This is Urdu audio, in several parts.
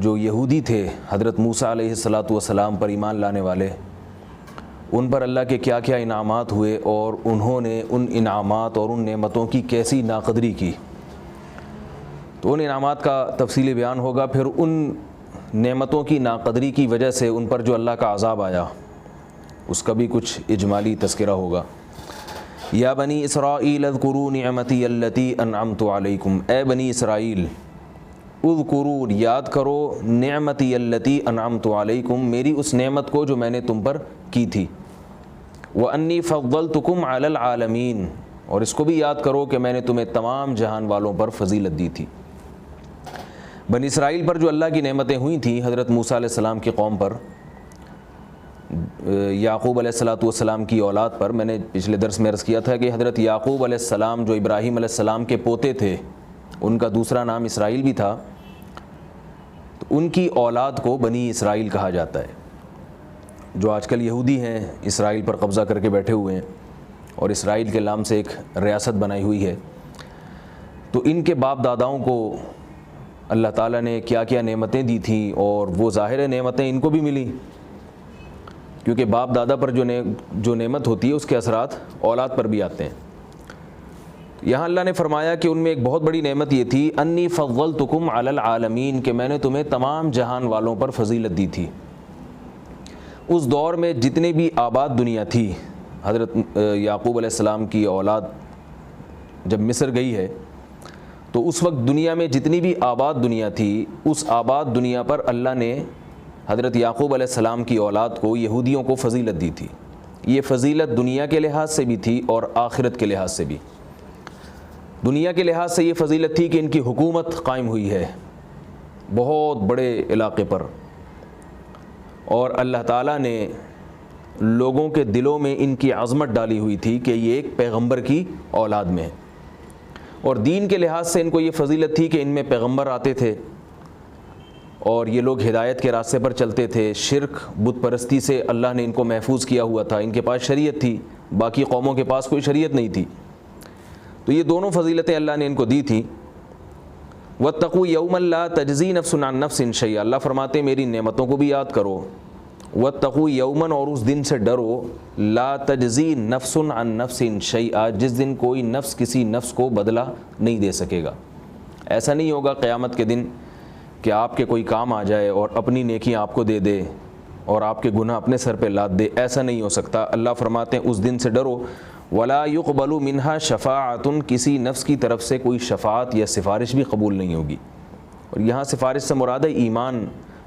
جو یہودی تھے حضرت موسیٰ علیہ الصلاۃ والسلام پر ایمان لانے والے، ان پر اللہ کے کیا کیا انعامات ہوئے اور انہوں نے ان انعامات اور ان نعمتوں کی کیسی ناقدری کی، تو ان انعامات کا تفصیلی بیان ہوگا۔ پھر ان نعمتوں کی ناقدری کی وجہ سے ان پر جو اللہ کا عذاب آیا اس کا بھی کچھ اجمالی تذکرہ ہوگا۔ یا بنی اسرائیل اذکروا نعمتی التی انعمت علیکم، اے بنی اسرائیل اذکروا یاد کرو نعمتی التی انعمت علیکم، میری اس نعمت کو جو میں نے تم پر کی تھی، وانی فضلتکم علی العالمین، اور اس کو بھی یاد کرو کہ میں نے تمہیں تمام جہان والوں پر فضیلت دی تھی۔ بنی اسرائیل پر جو اللہ کی نعمتیں ہوئی تھیں، حضرت موسیٰ علیہ السلام کی قوم پر، یعقوب علیہ الصلاۃ والسلام کی اولاد پر، میں نے پچھلے درس میں عرض کیا تھا کہ حضرت یعقوب علیہ السلام جو ابراہیم علیہ السلام کے پوتے تھے، ان کا دوسرا نام اسرائیل بھی تھا، تو ان کی اولاد کو بنی اسرائیل کہا جاتا ہے۔ جو آج کل یہودی ہیں اسرائیل پر قبضہ کر کے بیٹھے ہوئے ہیں اور اسرائیل کے نام سے ایک ریاست بنائی ہوئی ہے، تو ان کے باپ داداؤں کو اللہ تعالیٰ نے کیا کیا نعمتیں دی تھیں، اور وہ ظاہر نعمتیں ان کو بھی ملیں، کیونکہ باپ دادا پر جو نعمت ہوتی ہے اس کے اثرات اولاد پر بھی آتے ہیں۔ یہاں اللہ نے فرمایا کہ ان میں ایک بہت بڑی نعمت یہ تھی انی فضلتکم علی العالمین، کہ میں نے تمہیں تمام جہان والوں پر فضیلت دی تھی۔ اس دور میں جتنے بھی آباد دنیا تھی، حضرت یعقوب علیہ السلام کی اولاد جب مصر گئی ہے تو اس وقت دنیا میں جتنی بھی آباد دنیا تھی، اس آباد دنیا پر اللہ نے حضرت یعقوب علیہ السلام کی اولاد کو، یہودیوں کو فضیلت دی تھی۔ یہ فضیلت دنیا کے لحاظ سے بھی تھی اور آخرت کے لحاظ سے بھی۔ دنیا کے لحاظ سے یہ فضیلت تھی کہ ان کی حکومت قائم ہوئی ہے بہت بڑے علاقے پر، اور اللہ تعالیٰ نے لوگوں کے دلوں میں ان کی عظمت ڈالی ہوئی تھی کہ یہ ایک پیغمبر کی اولاد میں ہے۔ اور دین کے لحاظ سے ان کو یہ فضیلت تھی کہ ان میں پیغمبر آتے تھے اور یہ لوگ ہدایت کے راستے پر چلتے تھے، شرک بت پرستی سے اللہ نے ان کو محفوظ کیا ہوا تھا، ان کے پاس شریعت تھی، باقی قوموں کے پاس کوئی شریعت نہیں تھی۔ تو یہ دونوں فضیلتیں اللہ نے ان کو دی تھیں۔ واتقوا یوما لا تجزی نفس عن نفس شیئا، اللہ فرماتے ہیں میری نعمتوں کو بھی یاد کرو۔ واتقوا یوما، اور اس دن سے ڈرو، لا تجزی نفس عن نفس شیئا، جس دن کوئی نفس کسی نفس کو بدلہ نہیں دے سکے گا۔ ایسا نہیں ہوگا قیامت کے دن کہ آپ کے کوئی کام آ جائے اور اپنی نیکیاں آپ کو دے دے اور آپ کے گناہ اپنے سر پہ لاد دے، ایسا نہیں ہو سکتا۔ اللہ فرماتے ہیں اس دن سے ڈرو۔ ولا يقبل منها شفاعۃ، کسی نفس کی طرف سے کوئی شفاعت یا سفارش بھی قبول نہیں ہوگی۔ اور یہاں سفارش سے مراد ہے ایمان،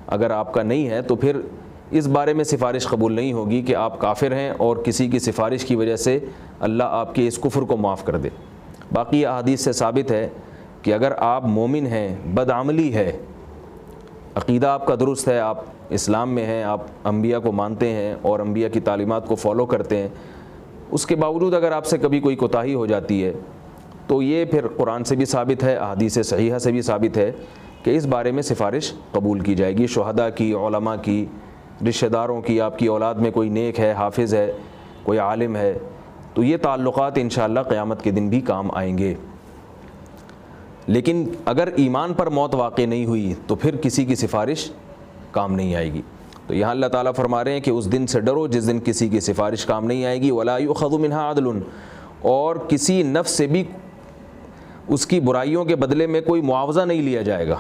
اگر آپ کا نہیں ہے تو پھر اس بارے میں سفارش قبول نہیں ہوگی کہ آپ کافر ہیں اور کسی کی سفارش کی وجہ سے اللہ آپ کے اس کفر کو معاف کر دے۔ باقی احادیث سے ثابت ہے کہ اگر آپ مومن ہیں، بدعملی ہے، عقیدہ آپ کا درست ہے، آپ اسلام میں ہیں، آپ انبیاء کو مانتے ہیں اور انبیاء کی تعلیمات کو فالو کرتے ہیں، اس کے باوجود اگر آپ سے کبھی کوئی کوتاہی ہو جاتی ہے تو یہ پھر قرآن سے بھی ثابت ہے، احادیث صحیحہ سے بھی ثابت ہے کہ اس بارے میں سفارش قبول کی جائے گی۔ شہداء کی، علماء کی، رشتہ داروں کی، آپ کی اولاد میں کوئی نیک ہے، حافظ ہے، کوئی عالم ہے، تو یہ تعلقات انشاءاللہ قیامت کے دن بھی کام آئیں گے۔ لیکن اگر ایمان پر موت واقع نہیں ہوئی تو پھر کسی کی سفارش کام نہیں آئے گی۔ تو یہاں اللہ تعالیٰ فرما رہے ہیں کہ اس دن سے ڈرو جس دن کسی کی سفارش کام نہیں آئے گی۔ ولا یؤخذ منها عدل، اور کسی نفس سے بھی اس کی برائیوں کے بدلے میں کوئی معاوضہ نہیں لیا جائے گا۔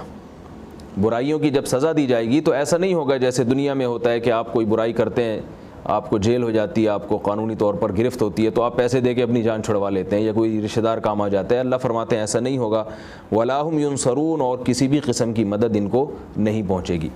برائیوں کی جب سزا دی جائے گی تو ایسا نہیں ہوگا جیسے دنیا میں ہوتا ہے کہ آپ کوئی برائی کرتے ہیں، آپ کو جیل ہو جاتی ہے، آپ کو قانونی طور پر گرفت ہوتی ہے تو آپ پیسے دے کے اپنی جان چھڑوا لیتے ہیں، یا کوئی رشتہ دار کام آ جاتا ہے۔ اللہ فرماتے ہیں ایسا نہیں ہوگا۔ ولا هم ينصرون، اور کسی بھی قسم کی مدد ان کو نہیں پہنچے گی۔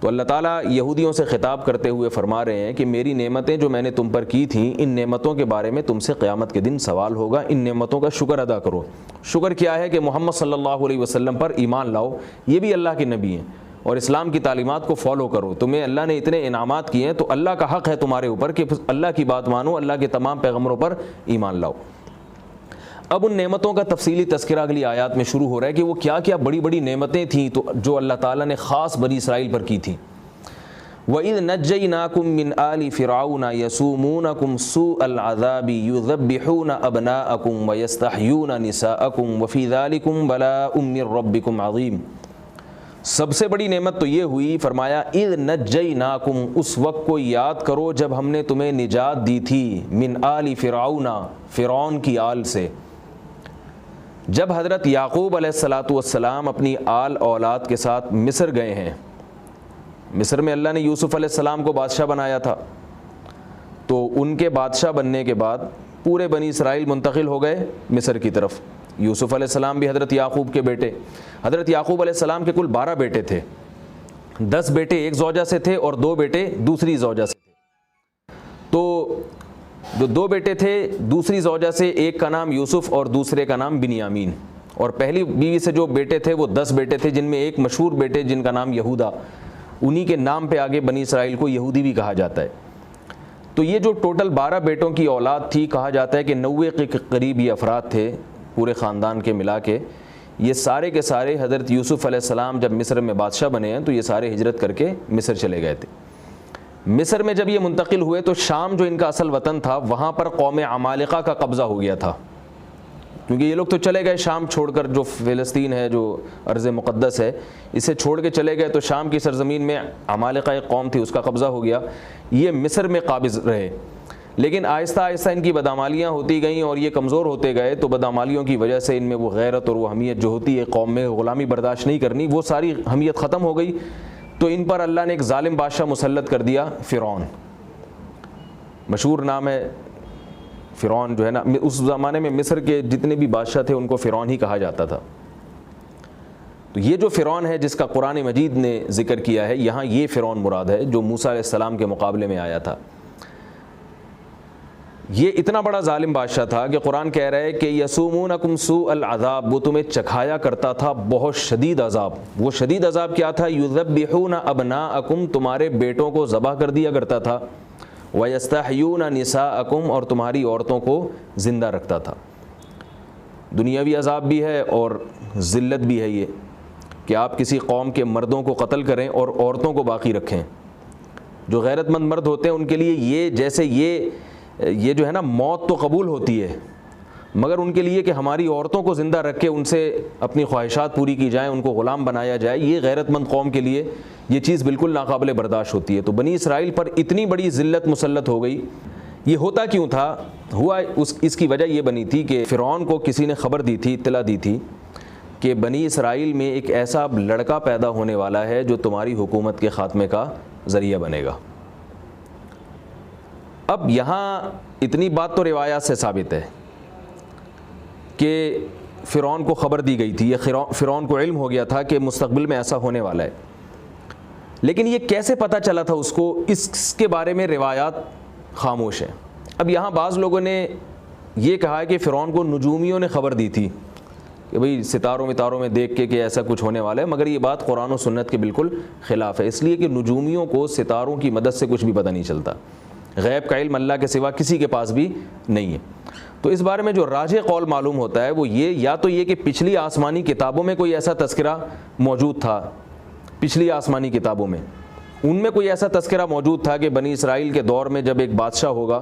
تو اللہ تعالیٰ یہودیوں سے خطاب کرتے ہوئے فرما رہے ہیں کہ میری نعمتیں جو میں نے تم پر کی تھیں، ان نعمتوں کے بارے میں تم سے قیامت کے دن سوال ہوگا، ان نعمتوں کا شکر ادا کرو۔ شکر کیا ہے کہ محمد صلی اللہ علیہ وسلم پر ایمان لاؤ، یہ بھی اللہ کے نبی ہیں، اور اسلام کی تعلیمات کو فالو کرو۔ تمہیں اللہ نے اتنے انعامات کیے ہیں تو اللہ کا حق ہے تمہارے اوپر کہ اللہ کی بات مانو، اللہ کے تمام پیغمبروں پر ایمان لاؤ۔ اب ان نعمتوں کا تفصیلی تذکرہ اگلی آیات میں شروع ہو رہا ہے کہ وہ کیا کیا بڑی بڑی نعمتیں تھیں تو جو اللہ تعالیٰ نے خاص بنی اسرائیل پر کی تھیں۔ وَإِذْ نَجَّيْنَاكُمْ مِنْ آلِ فِرْعَوْنَ يَسُومُونَكُمْ سُوءَ الْعَذَابِ يُذَبِّحُونَ أَبْنَاءَكُمْ وَيَسْتَحْيُونَ نِسَاءَكُمْ وَفِي ذَلِكُمْ بَلَاءٌ مِّن رَّبِّكُمْ عَظِيمٌ۔ سب سے بڑی نعمت تو یہ ہوئی، فرمایا اذ نجیناکم، اس وقت کو یاد کرو جب ہم نے تمہیں نجات دی تھی، من آل فرعون، فرعون کی آل سے۔ جب حضرت یعقوب علیہ السلام اپنی آل اولاد کے ساتھ مصر گئے ہیں، مصر میں اللہ نے یوسف علیہ السلام کو بادشاہ بنایا تھا، تو ان کے بادشاہ بننے کے بعد پورے بنی اسرائیل منتقل ہو گئے مصر کی طرف۔ یوسف علیہ السلام بھی حضرت یعقوب کے بیٹے، حضرت یعقوب علیہ السلام کے کل 12 بیٹے تھے، 10 بیٹے ایک زوجہ سے تھے اور 2 بیٹے دوسری زوجہ سے تھے۔ تو جو 2 بیٹے تھے دوسری زوجہ سے، ایک کا نام یوسف اور دوسرے کا نام بنیامین، اور پہلی بیوی سے جو بیٹے تھے وہ 10 بیٹے تھے، جن میں ایک مشہور بیٹے جن کا نام یہودا، انہی کے نام پہ آگے بنی اسرائیل کو یہودی بھی کہا جاتا ہے۔ تو یہ جو ٹوٹل 12 بیٹوں کی اولاد تھی، کہا جاتا ہے کہ 90 کے قریب یہ افراد تھے پورے خاندان کے ملا کے، یہ سارے کے سارے حضرت یوسف علیہ السلام جب مصر میں بادشاہ بنے ہیں تو یہ سارے ہجرت کر کے مصر چلے گئے تھے۔ مصر میں جب یہ منتقل ہوئے تو شام جو ان کا اصل وطن تھا وہاں پر قوم عمالقہ کا قبضہ ہو گیا تھا، کیونکہ یہ لوگ تو چلے گئے شام چھوڑ کر، جو فلسطین ہے جو ارض مقدس ہے اسے چھوڑ کے چلے گئے، تو شام کی سرزمین میں عمالقہ ایک قوم تھی، اس کا قبضہ ہو گیا، یہ مصر میں قابض رہے۔ لیکن آہستہ آہستہ ان کی بدعمالیاں ہوتی گئیں اور یہ کمزور ہوتے گئے، تو بدعمالیوں کی وجہ سے ان میں وہ غیرت اور وہ حمیت جو ہوتی ہے قوم میں، غلامی برداشت نہیں کرنی، وہ ساری حمیت ختم ہو گئی، تو ان پر اللہ نے ایک ظالم بادشاہ مسلط کر دیا، فرعون، مشہور نام ہے فرعون جو ہے نا، اس زمانے میں مصر کے جتنے بھی بادشاہ تھے ان کو فرعون ہی کہا جاتا تھا۔ تو یہ جو فرعون ہے جس کا قرآن مجید نے ذکر کیا ہے، یہاں یہ فرعون مراد ہے جو موسیٰ علیہ السلام کے مقابلے میں آیا تھا۔ یہ اتنا بڑا ظالم بادشاہ تھا کہ قرآن کہہ رہا ہے کہ یسومونکم سوء العذاب، وہ تمہیں چکھایا کرتا تھا بہت شدید عذاب۔ وہ شدید عذاب کیا تھا؟ یذبحون ابناءکم، تمہارے بیٹوں کو ذبح کر دیا کرتا تھا، وَيَسْتَحْيُونَ نِسَاءَكُمْ، اور تمہاری عورتوں کو زندہ رکھتا تھا۔ دنیاوی عذاب بھی ہے اور ذلت بھی ہے یہ، کہ آپ کسی قوم کے مردوں کو قتل کریں اور عورتوں کو باقی رکھیں۔ جو غیرت مند مرد ہوتے ہیں ان کے لیے یہ، جیسے یہ جو ہے نا موت تو قبول ہوتی ہے، مگر ان کے لیے کہ ہماری عورتوں کو زندہ رکھ کے ان سے اپنی خواہشات پوری کی جائیں، ان کو غلام بنایا جائے، یہ غیرت مند قوم کے لیے یہ چیز بالکل ناقابل برداشت ہوتی ہے۔ تو بنی اسرائیل پر اتنی بڑی ذلت مسلط ہو گئی۔ یہ ہوتا کیوں تھا؟ ہوا اس کی وجہ یہ بنی تھی کہ فرعون کو کسی نے خبر دی تھی، اطلاع دی تھی کہ بنی اسرائیل میں ایک ایسا لڑکا پیدا ہونے والا ہے جو تمہاری حکومت کے خاتمے کا ذریعہ بنے گا۔ اب یہاں اتنی بات تو روایات سے ثابت ہے کہ فرعون کو خبر دی گئی تھی، یہ فرعون کو علم ہو گیا تھا کہ مستقبل میں ایسا ہونے والا ہے، لیکن یہ کیسے پتہ چلا تھا اس کو، اس کے بارے میں روایات خاموش ہیں۔ اب یہاں بعض لوگوں نے یہ کہا ہے کہ فرعون کو نجومیوں نے خبر دی تھی کہ بھئی ستاروں میں دیکھ کے کہ ایسا کچھ ہونے والا ہے، مگر یہ بات قرآن و سنت کے بالکل خلاف ہے، اس لیے کہ نجومیوں کو ستاروں کی مدد سے کچھ بھی پتہ نہیں چلتا، غیب کا علم اللہ کے سوا کسی کے پاس بھی نہیں ہے۔ تو اس بارے میں جو راجح قول معلوم ہوتا ہے وہ یہ، یا تو یہ کہ پچھلی آسمانی کتابوں میں کوئی ایسا تذکرہ موجود تھا، پچھلی آسمانی کتابوں میں ان میں کوئی ایسا تذکرہ موجود تھا کہ بنی اسرائیل کے دور میں جب ایک بادشاہ ہوگا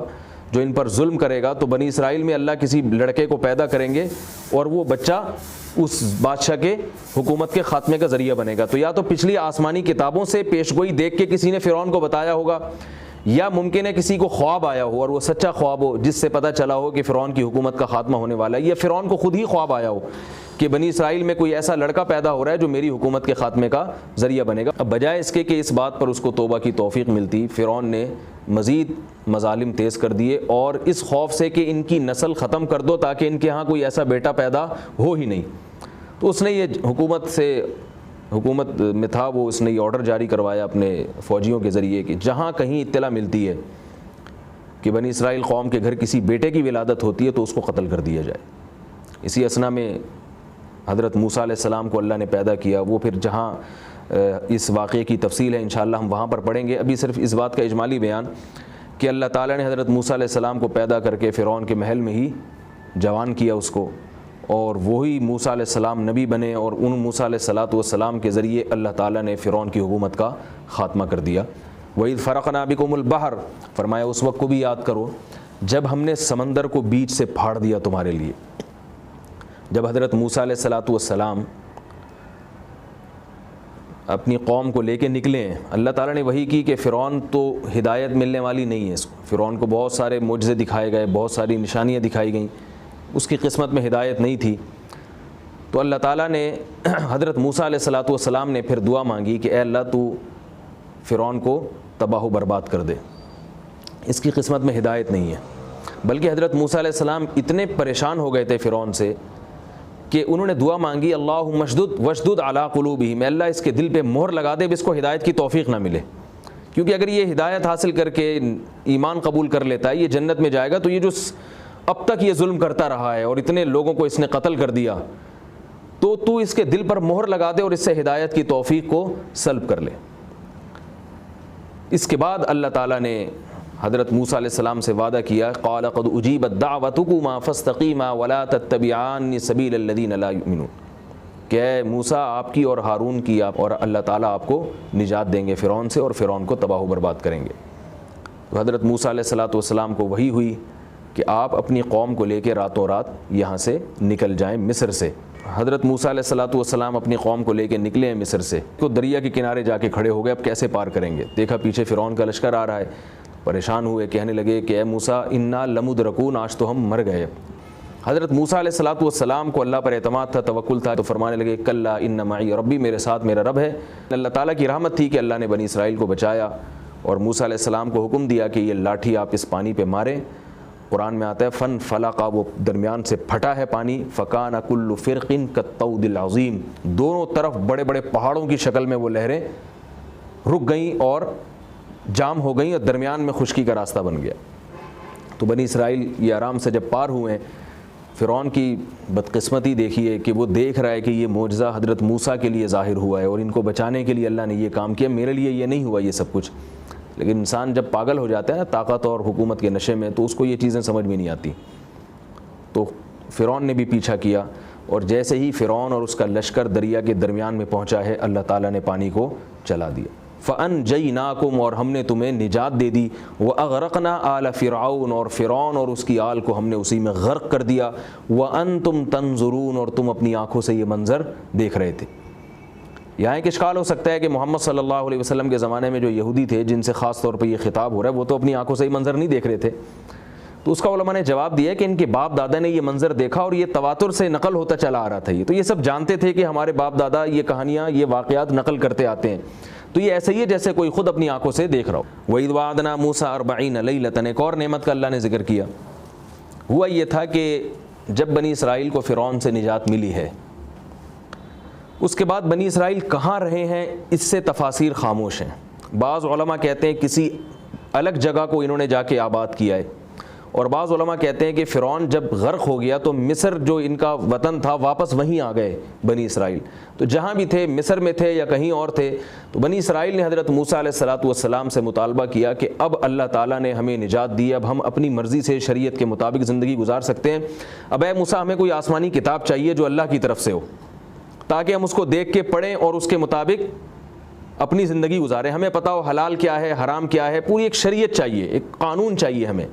جو ان پر ظلم کرے گا تو بنی اسرائیل میں اللہ کسی لڑکے کو پیدا کریں گے اور وہ بچہ اس بادشاہ کے حکومت کے خاتمے کا ذریعہ بنے گا۔ تو یا تو پچھلی آسمانی کتابوں سے پیشگوئی دیکھ کے کسی نے فرعون کو بتایا ہوگا، یا ممکن ہے کسی کو خواب آیا ہو اور وہ سچا خواب ہو جس سے پتہ چلا ہو کہ فرعون کی حکومت کا خاتمہ ہونے والا ہے، یا فرعون کو خود ہی خواب آیا ہو کہ بنی اسرائیل میں کوئی ایسا لڑکا پیدا ہو رہا ہے جو میری حکومت کے خاتمے کا ذریعہ بنے گا۔ اب بجائے اس کے کہ اس بات پر اس کو توبہ کی توفیق ملتی، فرعون نے مزید مظالم تیز کر دیے، اور اس خوف سے کہ ان کی نسل ختم کر دو تاکہ ان کے ہاں کوئی ایسا بیٹا پیدا ہو ہی نہیں، تو اس نے یہ حکومت میں تھا وہ اس نے یہ آرڈر جاری کروایا اپنے فوجیوں کے ذریعے کہ جہاں کہیں اطلاع ملتی ہے کہ بنی اسرائیل قوم کے گھر کسی بیٹے کی ولادت ہوتی ہے تو اس کو قتل کر دیا جائے۔ اسی اثنا میں حضرت موسیٰ علیہ السلام کو اللہ نے پیدا کیا، وہ پھر جہاں اس واقعے کی تفصیل ہے انشاءاللہ ہم وہاں پر پڑھیں گے، ابھی صرف اس بات کا اجمالی بیان کہ اللہ تعالیٰ نے حضرت موسیٰ علیہ السلام کو پیدا کر کے فرعون کے محل میں ہی جوان کیا اس کو، اور وہی موسیٰ علیہ السلام نبی بنے، اور ان موسیٰ علیہ السلام کے ذریعے اللہ تعالیٰ نے فرعون کی حکومت کا خاتمہ کر دیا۔ وَإِذْ فَرَقْنَا بِكُمُ الْبَحْرَ، فرمایا اس وقت کو بھی یاد کرو جب ہم نے سمندر کو بیچ سے پھاڑ دیا تمہارے لیے۔ جب حضرت موسیٰ علیہ السلام اپنی قوم کو لے کے نکلے ہیں. اللہ تعالیٰ نے وحی کی کہ فرعون تو ہدایت ملنے والی نہیں ہے. اس کو فرعون کو بہت سارے معجزے دکھائے گئے, بہت ساری نشانیاں دکھائی گئیں, اس کی قسمت میں ہدایت نہیں تھی. تو اللہ تعالیٰ نے حضرت موسیٰ علیہ السلام نے پھر دعا مانگی کہ اے اللہ تو فرعون کو تباہ و برباد کر دے, اس کی قسمت میں ہدایت نہیں ہے. بلکہ حضرت موسیٰ علیہ السلام اتنے پریشان ہو گئے تھے فرعون سے کہ انہوں نے دعا مانگی اللہم وشدد علی قلوبہم, اللہ اس کے دل پہ مہر لگا دے, اس کو ہدایت کی توفیق نہ ملے. کیونکہ اگر یہ ہدایت حاصل کر کے ایمان قبول کر لیتا ہے, یہ جنت میں جائے گا, تو یہ جو اب تک یہ ظلم کرتا رہا ہے اور اتنے لوگوں کو اس نے قتل کر دیا, تو اس کے دل پر مہر لگا دے اور اس سے ہدایت کی توفیق کو سلب کر لے. اس کے بعد اللہ تعالیٰ نے حضرت موسیٰ علیہ السلام سے وعدہ کیا قال قد اجیبت دعوتکما فاستقیما ولا تتبعان سبیل الذین لا یؤمنون, کہ اے موسیٰ آپ کی اور ہارون کی اور اللہ تعالیٰ آپ کو نجات دیں گے فرعون سے, اور فرعون کو تباہ و برباد کریں گے. تو حضرت موسیٰ علیہ السلام کو وحی ہوئی کہ آپ اپنی قوم کو لے کے راتوں رات یہاں سے نکل جائیں مصر سے. حضرت موسیٰ علیہ السلام اپنی قوم کو لے کے نکلے ہیں مصر سے, تو دریا کے کنارے جا کے کھڑے ہو گئے, اب کیسے پار کریں گے. دیکھا پیچھے فرعون کا لشکر آ رہا ہے, پریشان ہوئے, کہنے لگے کہ اے موسیٰ انا لمدرکون, آج تو ہم مر گئے. حضرت موسیٰ علیہ السلام کو اللہ پر اعتماد تھا, توکل تھا, تو فرمانے لگے کلا ان معی ربی, میرے ساتھ میرا رب ہے. اللہ تعالیٰ کی رحمت تھی کہ اللہ نے بنی اسرائیل کو بچایا اور موسیٰ علیہ السلام کو حکم دیا کہ یہ لاٹھی آپ اس پانی پہ ماریں. قرآن میں آتا ہے فن فلقا, وہ درمیان سے پھٹا ہے پانی, فکان کل فرق کالطود العظیم, دونوں طرف بڑے بڑے پہاڑوں کی شکل میں وہ لہریں رک گئیں اور جام ہو گئیں, اور درمیان میں خشکی کا راستہ بن گیا. تو بنی اسرائیل یہ آرام سے جب پار ہوئے ہیں, فرعون کی بدقسمتی دیکھیے کہ وہ دیکھ رہا ہے کہ یہ معجزہ حضرت موسیٰ کے لیے ظاہر ہوا ہے اور ان کو بچانے کے لیے اللہ نے یہ کام کیا, میرے لیے یہ نہیں ہوا یہ سب کچھ. لیکن انسان جب پاگل ہو جاتا ہے نا طاقت اور حکومت کے نشے میں, تو اس کو یہ چیزیں سمجھ میں نہیں آتی. تو فرعون نے بھی پیچھا کیا, اور جیسے ہی فرعون اور اس کا لشکر دریا کے درمیان میں پہنچا ہے, اللہ تعالیٰ نے پانی کو چلا دیا. فَأَنْجَيْنَاكُمْ, اور ہم نے تمہیں نجات دے دی. وَأَغْرَقْنَا آلَ فِرْعَوْنَ, اور فرعون اور اس کی آل کو ہم نے اسی میں غرق کر دیا. وَأَنْتُمْ تَنْظُرُونَ, اور تم اپنی آنکھوں سے یہ منظر دیکھ رہے تھے. یہاں ایک اشکال ہو سکتا ہے کہ محمد صلی اللہ علیہ وسلم کے زمانے میں جو یہودی تھے جن سے خاص طور پہ یہ خطاب ہو رہا ہے, وہ تو اپنی آنکھوں سے یہ منظر نہیں دیکھ رہے تھے. تو اس کا علماء نے جواب دیا کہ ان کے باپ دادا نے یہ منظر دیکھا اور یہ تواتر سے نقل ہوتا چلا آ رہا تھا. تو یہ سب جانتے تھے کہ ہمارے باپ دادا یہ کہانیاں, یہ واقعات نقل کرتے آتے ہیں, تو یہ ایسا ہی ہے جیسے کوئی خود اپنی آنکھوں سے دیکھ رہا ہو. وَإِذْ وَعَدْنَا مُوسَىٰ 40 لَيْلَةً, ایک اور نعمت کا اللہ نے ذکر کیا. ہوا یہ تھا کہ جب بنی اسرائیل کو فرعون سے نجات ملی ہے, اس کے بعد بنی اسرائیل کہاں رہے ہیں اس سے تفاسیر خاموش ہیں. بعض علماء کہتے ہیں کسی الگ جگہ کو انہوں نے جا کے آباد کیا ہے, اور بعض علماء کہتے ہیں کہ فرعون جب غرق ہو گیا تو مصر جو ان کا وطن تھا واپس وہیں آ گئے بنی اسرائیل. تو جہاں بھی تھے, مصر میں تھے یا کہیں اور تھے, تو بنی اسرائیل نے حضرت موسیٰ علیہ السلام سے مطالبہ کیا کہ اب اللہ تعالیٰ نے ہمیں نجات دی, اب ہم اپنی مرضی سے شریعت کے مطابق زندگی گزار سکتے ہیں. اب اے موسیٰ ہمیں کوئی آسمانی کتاب چاہیے جو اللہ کی طرف سے ہو, تاکہ ہم اس کو دیکھ کے پڑھیں اور اس کے مطابق اپنی زندگی گزاریں. ہمیں پتہ ہو حلال کیا ہے, حرام کیا ہے, پوری ایک شریعت چاہیے, ایک قانون چاہیے ہمیں.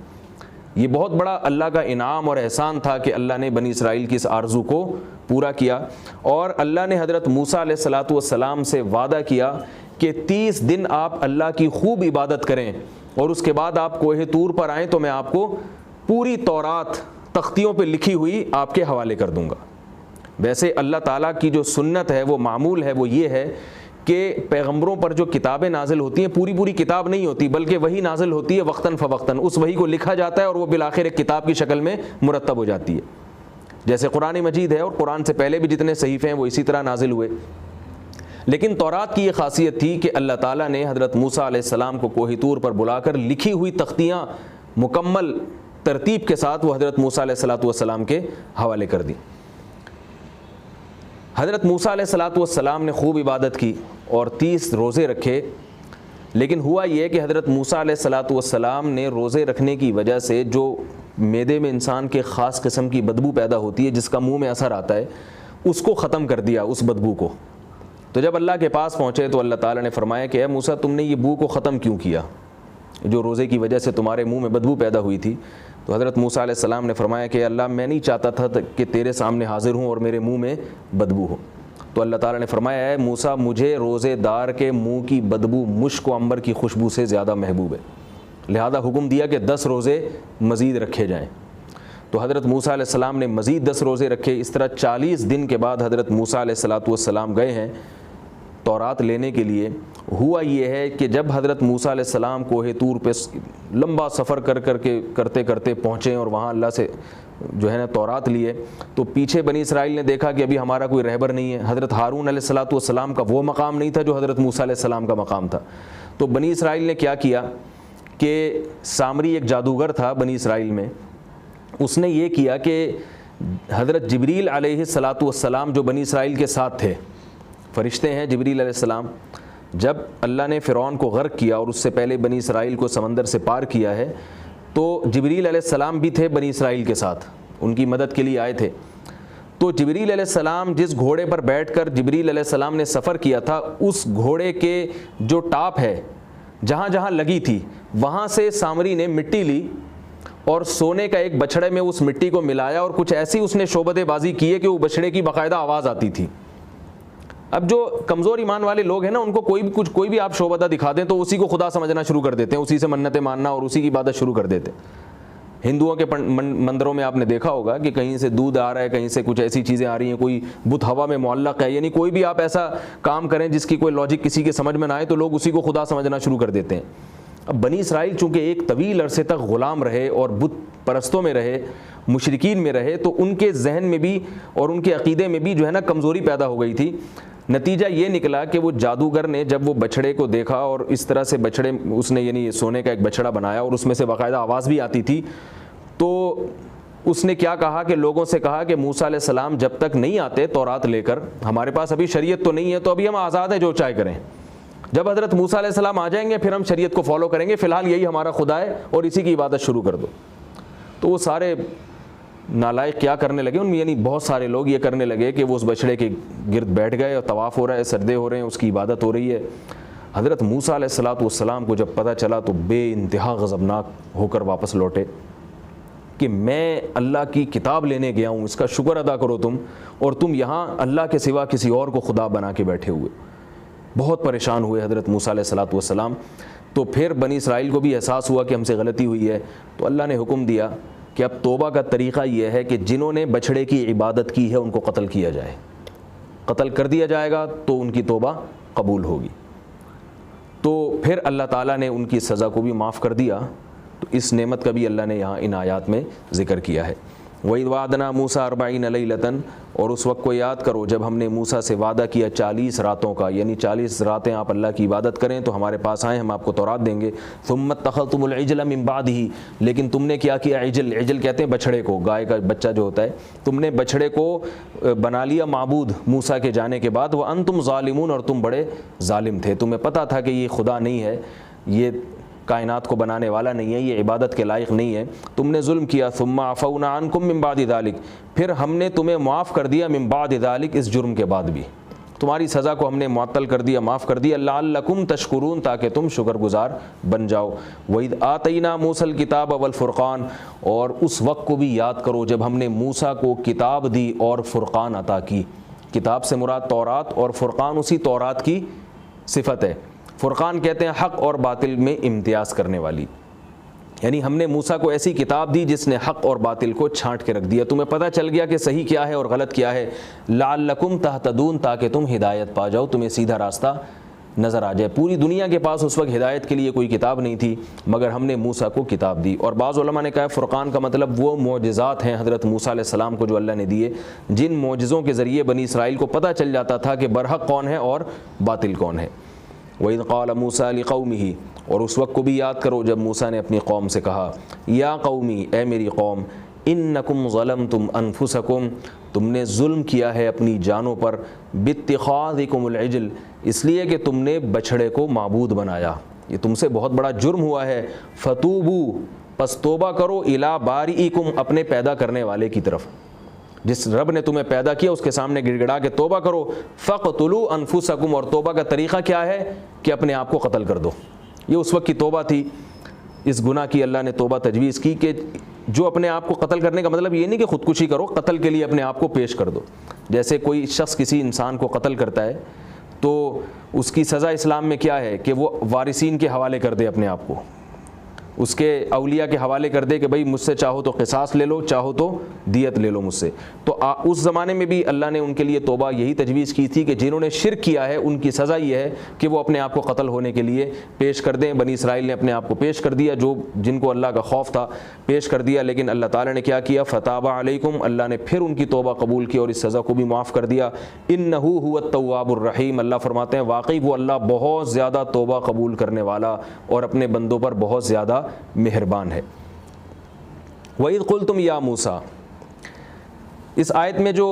یہ بہت بڑا اللہ کا انعام اور احسان تھا کہ اللہ نے بنی اسرائیل کی اس آرزو کو پورا کیا. اور اللہ نے حضرت موسیٰ علیہ السلام سے وعدہ کیا کہ 30 دن آپ اللہ کی خوب عبادت کریں, اور اس کے بعد آپ کوہ طور پر آئیں تو میں آپ کو پوری تورات تختیوں پہ لکھی ہوئی آپ کے حوالے کر دوں گا. ویسے اللہ تعالیٰ کی جو سنت ہے, وہ معمول ہے, وہ یہ ہے کہ پیغمبروں پر جو کتابیں نازل ہوتی ہیں پوری کتاب نہیں ہوتی, بلکہ وہی نازل ہوتی ہے وقتاً فوقتاً. اس وہی کو لکھا جاتا ہے اور وہ بالآخر ایک کتاب کی شکل میں مرتب ہو جاتی ہے. جیسے قرآن مجید ہے, اور قرآن سے پہلے بھی جتنے صحیفے ہیں وہ اسی طرح نازل ہوئے. لیکن تورات کی یہ خاصیت تھی کہ اللہ تعالیٰ نے حضرت موسیٰ علیہ السلام کو کوہ طور پر بلا کر لکھی ہوئی تختیاں مکمل ترتیب کے ساتھ وہ حضرت موسیٰ علیہ السلام کے حوالے کر دیں. حضرت موسیٰ علیہ السلام نے خوب عبادت کی اور 30 روزے رکھے. لیکن ہوا یہ کہ حضرت موسیٰ علیہ السلام نے روزے رکھنے کی وجہ سے جو معدے میں انسان کے خاص قسم کی بدبو پیدا ہوتی ہے, جس کا منہ میں اثر آتا ہے, اس کو ختم کر دیا, اس بدبو کو. تو جب اللہ کے پاس پہنچے تو اللہ تعالیٰ نے فرمایا کہ اے موسیٰ تم نے یہ بو کو ختم کیوں کیا, جو روزے کی وجہ سے تمہارے منہ میں بدبو پیدا ہوئی تھی. تو حضرت موسیٰ علیہ السلام نے فرمایا کہ اللہ میں نہیں چاہتا تھا کہ تیرے سامنے حاضر ہوں اور میرے منہ میں بدبو ہو. تو اللہ تعالیٰ نے فرمایا ہے موسیٰ مجھے روزے دار کے منہ کی بدبو مشک و عنبر کی خوشبو سے زیادہ محبوب ہے، لہذا حکم دیا کہ 10 روزے مزید رکھے جائیں۔ تو حضرت موسیٰ علیہ السلام نے مزید 10 روزے رکھے۔ اس طرح 40 دن کے بعد حضرت موسیٰ علیہ السلام گئے ہیں تورات لینے کے لیے۔ ہوا یہ ہے کہ جب حضرت موسیٰ علیہ السلام کوہ طور پہ لمبا سفر کرتے کرتے پہنچے اور وہاں اللہ سے جو ہے نا تورات لیے، تو پیچھے بنی اسرائیل نے دیکھا کہ ابھی ہمارا کوئی رہبر نہیں ہے۔ حضرت ہارون علیہ السلام کا وہ مقام نہیں تھا جو حضرت موسیٰ علیہ السلام کا مقام تھا۔ تو بنی اسرائیل نے کیا کیا کہ سامری ایک جادوگر تھا بنی اسرائیل میں، اس نے یہ کیا کہ حضرت جبریل علیہ السلام جو بنی اسرائیل کے ساتھ تھے، فرشتے ہیں جبریل علیہ السلام، جب اللہ نے فرعون کو غرق کیا اور اس سے پہلے بنی اسرائیل کو سمندر سے پار کیا ہے، تو جبریل علیہ السلام بھی تھے بنی اسرائیل کے ساتھ، ان کی مدد کے لیے آئے تھے۔ تو جبریل علیہ السلام جس گھوڑے پر بیٹھ کر جبریل علیہ السلام نے سفر کیا تھا، اس گھوڑے کے جو ٹاپ ہے جہاں جہاں لگی تھی وہاں سے سامری نے مٹی لی اور سونے کا ایک بچھڑے میں اس مٹی کو ملایا اور کچھ ایسی اس نے شعبدے بازی کی ہے کہ وہ بچھڑے کی باقاعدہ آواز آتی تھی۔ اب جو کمزور ایمان والے لوگ ہیں نا، ان کو کوئی بھی آپ شعبدہ دکھا دیں تو اسی کو خدا سمجھنا شروع کر دیتے ہیں، اسی سے منتیں ماننا اور اسی کی عبادت شروع کر دیتے ہیں۔ ہندوؤں کے مندروں میں آپ نے دیکھا ہوگا کہ کہیں سے دودھ آ رہا ہے، کہیں سے کچھ ایسی چیزیں آ رہی ہیں، کوئی بت ہوا میں معلق ہے، یعنی کوئی بھی آپ ایسا کام کریں جس کی کوئی لاجک کسی کے سمجھ میں نہ آئے تو لوگ اسی کو خدا سمجھنا شروع کر دیتے ہیں۔ اب بنی اسرائیل چونکہ ایک طویل عرصے تک غلام رہے اور بت پرستوں میں رہے، مشرکین میں رہے، تو ان کے ذہن میں بھی اور ان کے عقیدے میں بھی جو ہے نا کمزوری پیدا ہو گئی تھی۔ نتیجہ یہ نکلا کہ وہ جادوگر نے جب وہ بچھڑے کو دیکھا اور اس طرح سے بچھڑے اس نے یعنی سونے کا ایک بچھڑا بنایا اور اس میں سے باقاعدہ آواز بھی آتی تھی، تو اس نے کیا کہا کہ لوگوں سے کہا کہ موسیٰ علیہ السلام جب تک نہیں آتے تورات لے کر، ہمارے پاس ابھی شریعت تو نہیں ہے، تو ابھی ہم آزاد ہیں جو چاہے کریں، جب حضرت موسیٰ علیہ السلام آ جائیں گے پھر ہم شریعت کو فالو کریں گے، فی الحال یہی ہمارا خدا ہے اور اسی کی عبادت شروع کر دو۔ تو وہ سارے نالائق کیا کرنے لگے، ان میں یعنی بہت سارے لوگ یہ کرنے لگے کہ وہ اس بچڑے کے گرد بیٹھ گئے اور طواف ہو رہا ہے، سجدے ہو رہے ہیں، اس کی عبادت ہو رہی ہے۔ حضرت موسیٰ علیہ السلام کو جب پتہ چلا تو بے انتہا غضبناک ہو کر واپس لوٹے کہ میں اللہ کی کتاب لینے گیا ہوں، اس کا شکر ادا کرو تم، اور تم یہاں اللہ کے سوا کسی اور کو خدا بنا کے بیٹھے ہوئے۔ بہت پریشان ہوئے حضرت موسیٰ علیہ السلام۔ تو پھر بنی اسرائیل کو بھی احساس ہوا کہ ہم سے غلطی ہوئی ہے، تو اللہ نے حکم دیا کہ اب توبہ کا طریقہ یہ ہے کہ جنہوں نے بچھڑے کی عبادت کی ہے ان کو قتل کیا جائے، قتل کر دیا جائے گا تو ان کی توبہ قبول ہوگی۔ تو پھر اللہ تعالیٰ نے ان کی سزا کو بھی معاف کر دیا۔ تو اس نعمت کا بھی اللہ نے یہاں ان آیات میں ذکر کیا ہے۔ وَإِذْ وَعَدْنَا مُوسَىٰ 40 لَيْلَةً، اور اس وقت کو یاد کرو جب ہم نے موسیٰ سے وعدہ کیا 40 راتوں کا، یعنی 40 راتیں آپ اللہ کی عبادت کریں تو ہمارے پاس آئیں، ہم آپ کو تورات دیں گے۔ ثُمَّ اتَّخَذْتُمُ الْعِجْلَ مِن بَعْدِهِ، لیکن تم نے کیا کیا، عجل کہتے ہیں بچھڑے کو، گائے کا بچہ جو ہوتا ہے، تم نے بچھڑے کو بنا لیا معبود موسیٰ کے جانے کے بعد۔ وَأَنْتُمْ ظَالِمُونَ، اور تم بڑے ظالم تھے، تمہیں پتہ تھا کہ یہ خدا نہیں ہے، یہ کائنات کو بنانے والا نہیں ہے، یہ عبادت کے لائق نہیں ہے، تم نے ظلم کیا۔ ثم عفونا عنکم من بعد ذلک، پھر ہم نے تمہیں معاف کر دیا، من بعد ذلک، اس جرم کے بعد بھی تمہاری سزا کو ہم نے معطل کر دیا، معاف کر دیا، لعلکم تشکرون، تاکہ تم شکر گزار بن جاؤ۔ وَإِذْ آتَيْنَا مُوسَى الْكِتَابَ وَالْفُرْقَانَ، اور اس وقت کو بھی یاد کرو جب ہم نے موسیٰ کو کتاب دی اور فرقان عطا کی۔ کتاب سے مراد تورات، اور فرقان اسی تورات کی صفت ہے۔ فرقان کہتے ہیں حق اور باطل میں امتیاز کرنے والی، یعنی ہم نے موسیٰ کو ایسی کتاب دی جس نے حق اور باطل کو چھانٹ کے رکھ دیا، تمہیں پتہ چل گیا کہ صحیح کیا ہے اور غلط کیا ہے۔ لعلکم تہتدون، تاکہ تم ہدایت پا جاؤ، تمہیں سیدھا راستہ نظر آ جائے۔ پوری دنیا کے پاس اس وقت ہدایت کے لیے کوئی کتاب نہیں تھی، مگر ہم نے موسیٰ کو کتاب دی۔ اور بعض علماء نے کہا فرقان کا مطلب وہ معجزات ہیں حضرت موسیٰ علیہ السلام کو جو اللہ نے دیے، جن معجزوں کے ذریعے بنی اسرائیل کو پتہ چل جاتا تھا کہ برحق کون ہے اور باطل کون ہے۔ وَإِذْ قَالَ مُوسَىٰ لِقَوْمِهِ، اور اس وقت کو بھی یاد کرو جب موسیٰ نے اپنی قوم سے کہا، یا قومی، اے میری قوم، انکم ظلمتم انفسکم، تم نے ظلم کیا ہے اپنی جانوں پر، باتخاذکم العجل، اس لیے کہ تم نے بچھڑے کو معبود بنایا، یہ تم سے بہت بڑا جرم ہوا ہے۔ فتوبو، پس توبہ کرو، الی بارئکم، اپنے پیدا کرنے والے کی طرف، جس رب نے تمہیں پیدا کیا اس کے سامنے گڑ گڑا کے توبہ کرو۔ فقتلوا انفسکم، اور توبہ کا طریقہ کیا ہے کہ اپنے آپ کو قتل کر دو۔ یہ اس وقت کی توبہ تھی، اس گناہ کی اللہ نے توبہ تجویز کی کہ جو اپنے آپ کو قتل کرنے کا مطلب یہ نہیں کہ خودکشی کرو، قتل کے لیے اپنے آپ کو پیش کر دو۔ جیسے کوئی شخص کسی انسان کو قتل کرتا ہے تو اس کی سزا اسلام میں کیا ہے کہ وہ وارثین کے حوالے کر دے، اپنے آپ کو اس کے اولیاء کے حوالے کر دے کہ بھئی مجھ سے چاہو تو قصاص لے لو، چاہو تو دیت لے لو مجھ سے۔ تو اس زمانے میں بھی اللہ نے ان کے لیے توبہ یہی تجویز کی تھی کہ جنہوں نے شرک کیا ہے ان کی سزا یہ ہے کہ وہ اپنے آپ کو قتل ہونے کے لیے پیش کر دیں۔ بنی اسرائیل نے اپنے آپ کو پیش کر دیا، جن کو اللہ کا خوف تھا پیش کر دیا، لیکن اللہ تعالیٰ نے کیا کیا؟ فتاب علیکم، اللہ نے پھر ان کی توبہ قبول کی اور اس سزا کو بھی معاف کر دیا۔ انہ هو التواب الرحیم، اللہ فرماتے ہیں واقعی وہ اللہ بہت زیادہ توبہ قبول کرنے والا اور اپنے بندوں پر بہت زیادہ مہربان ہے۔ وَإِذْ قُلْتُمْ يَا مُوسَىٰ، اس آیت میں جو